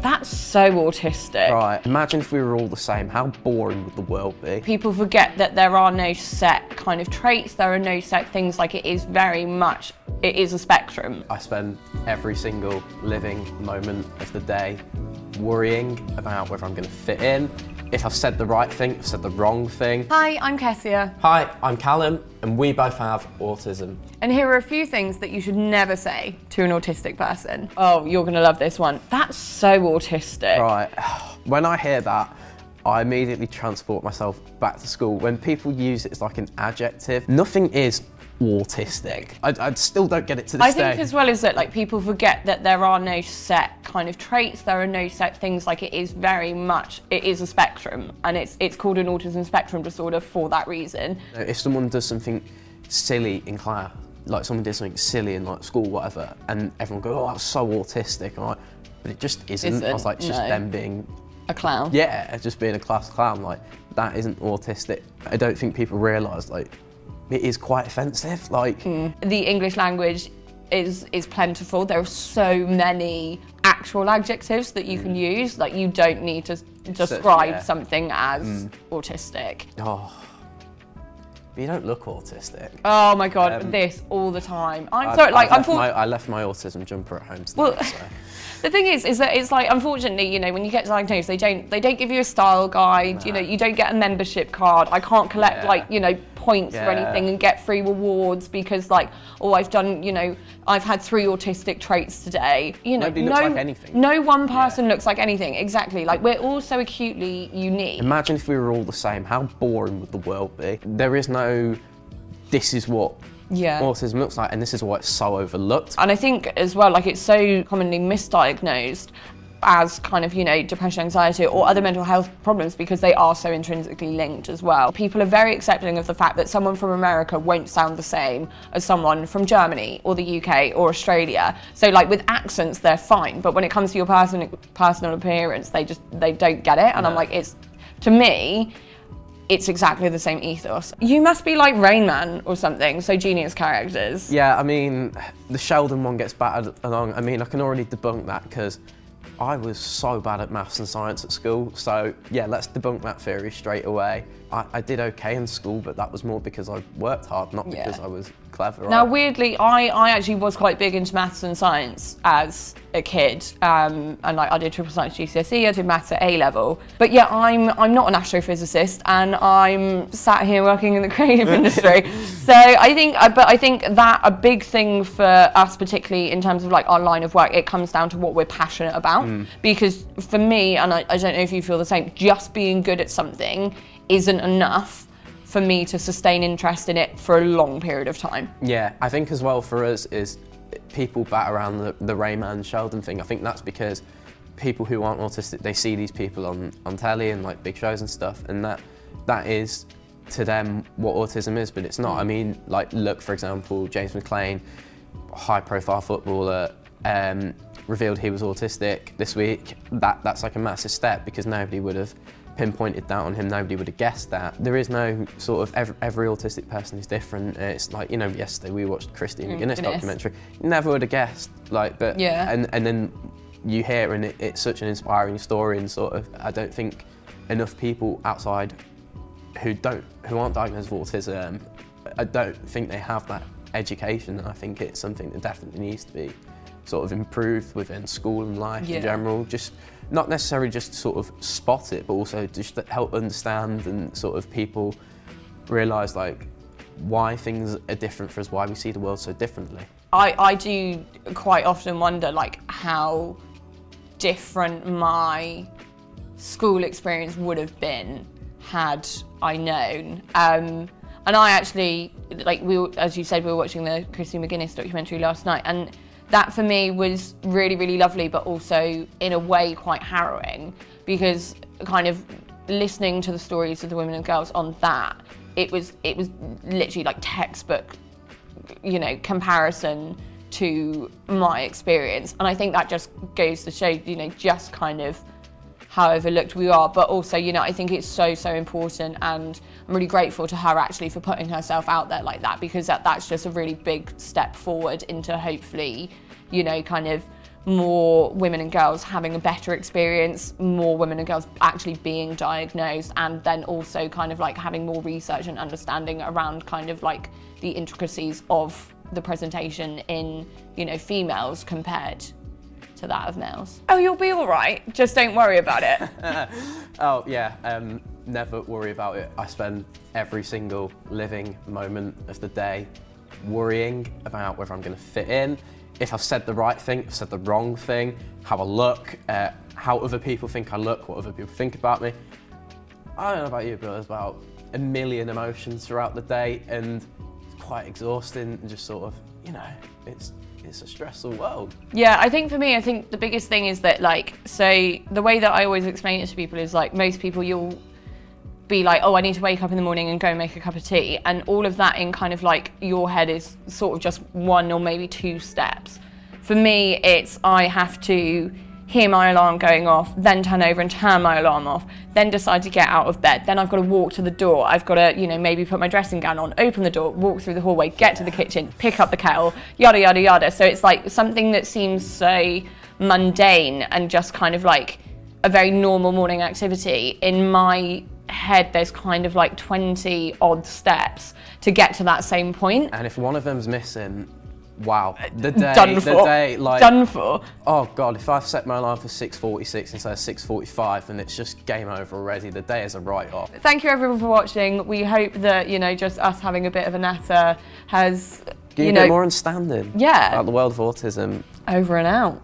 That's so autistic. Right, imagine if we were all the same, how boring would the world be? People forget that there are no set kind of traits, there are no set things, like it is very much, it is a spectrum. I spend every single living moment of the day worrying about whether I'm going to fit in, if I've said the right thing, if I've said the wrong thing. Hi, I'm Kesia. Hi, I'm Callum, and we both have autism. And here are a few things that you should never say to an autistic person. Oh, you're gonna love this one. That's so autistic. Right, when I hear that, I immediately transport myself back to school. When people use it as like an adjective, nothing is autistic. I still don't get it to this day. I think as well is that like people forget that there are no set kind of traits, there are no set things, like it is very much, it is a spectrum, and it's called an autism spectrum disorder for that reason. If someone does something silly in class, like someone did something silly in like school, whatever, and everyone goes, oh, that's so autistic, and I'm like, but it just isn't. I was like, it's just them being a clown. Yeah, just being a class clown, like that isn't autistic. I don't think people realise like it is quite offensive. Like the English language is plentiful. There are so many actual adjectives that you can use. Like you don't need to describe something as autistic. Oh, but you don't look autistic. Oh my god, this all the time. I'm sorry. Like I left my autism jumper at home today. Well, so. The thing is that it's like, unfortunately, you know, when you get diagnosed, they don't give you a style guide. No. You know, you don't get a membership card. I can't collect like, you know, points or anything and get free rewards because like, oh, I've done, you know, I've had 3 autistic traits today. You know, nobody looks like anything. No one person looks like anything. Exactly. Like we're all so acutely unique. Imagine if we were all the same. How boring would the world be? There is no, this is what autism looks like, and this is why it's so overlooked. And I think as well, like it's so commonly misdiagnosed as kind of, you know, depression, anxiety or other mental health problems because they are so intrinsically linked as well. People are very accepting of the fact that someone from America won't sound the same as someone from Germany or the UK or Australia. So like with accents, they're fine, but when it comes to your personal appearance, they don't get it. And I'm like, to me, it's exactly the same ethos. You must be like Rain Man or something, so genius characters. Yeah, I mean, the Sheldon one gets battered along. I mean, I can already debunk that because I was so bad at maths and science at school. So yeah, let's debunk that theory straight away. I did okay in school, but that was more because I worked hard, not because I was clever. Now, weirdly, I actually was quite big into maths and science as a kid, and like I did triple science GCSE, I did maths at A level. But yeah, I'm not an astrophysicist, and I'm sat here working in the creative industry. So I think that a big thing for us, particularly in terms of like our line of work, it comes down to what we're passionate about. Because for me, and I don't know if you feel the same, just being good at something isn't enough for me to sustain interest in it for a long period of time. Yeah, I think as well for us is people bat around the Rayman Sheldon thing. I think that's because people who aren't autistic, they see these people on telly and like big shows and stuff, and that is to them what autism is, but it's not. I mean, like look, for example, James McClain, high profile footballer, revealed he was autistic this week. That's like a massive step because nobody would have pinpointed that on him, nobody would have guessed that. There is no sort of, every autistic person is different. It's like, you know, yesterday we watched Christine McGuinness documentary, never would have guessed, like, but, and then you hear and it's such an inspiring story, and sort of, I don't think enough people outside who aren't diagnosed with autism, I don't think they have that education, and I think it's something that definitely needs to be sort of improved within school and life in general. Just not necessarily just to sort of spot it, but also just to help understand and sort of people realise like why things are different for us, why we see the world so differently. I do quite often wonder like how different my school experience would have been had I known. And I actually, like as you said, we were watching the Christine McGuinness documentary last night, and that for me was really, really lovely, but also in a way quite harrowing, because kind of listening to the stories of the women and girls on that, it was literally like textbook, you know, comparison to my experience. And I think that just goes to show, you know, just kind of how overlooked we are, but also, you know, I think it's so, so important, and I'm really grateful to her actually for putting herself out there like that, because that's just a really big step forward into hopefully, you know, kind of more women and girls having a better experience, more women and girls actually being diagnosed, and then also kind of like having more research and understanding around kind of like the intricacies of the presentation in, you know, females compared to that of males. Oh, you'll be all right. Just don't worry about it. Oh yeah, never worry about it. I spend every single living moment of the day worrying about whether I'm going to fit in, if I've said the right thing, if I've said the wrong thing, how I look, how other people think I look, what other people think about me. I don't know about you, but there's about a million emotions throughout the day, and it's quite exhausting and just sort of, you know, it's a stressful world. Yeah, I think for me, I think the biggest thing is that, like, so the way that I always explain it to people is like, most people, you'll be like, oh, I need to wake up in the morning and go and make a cup of tea, and all of that in kind of like your head is sort of just one or maybe two steps. For me, it's I have to hear my alarm going off, then turn over and turn my alarm off, then decide to get out of bed, then I've got to walk to the door, I've got to, you know, maybe put my dressing gown on, open the door, walk through the hallway, get to the kitchen, pick up the kettle, yada yada yada. So it's like something that seems so mundane and just kind of like a very normal morning activity. In my head, there's kind of like 20 odd steps to get to that same point. And if one of them's missing, wow, the day, done for. The day, like, done for. Oh God, if I've set my alarm for 6:46 instead of 6:45, then it's just game over already. The day is a write-off. Thank you everyone for watching. We hope that, you know, just us having a bit of a natter has, Give you a bit more understanding about the world of autism. Over and out.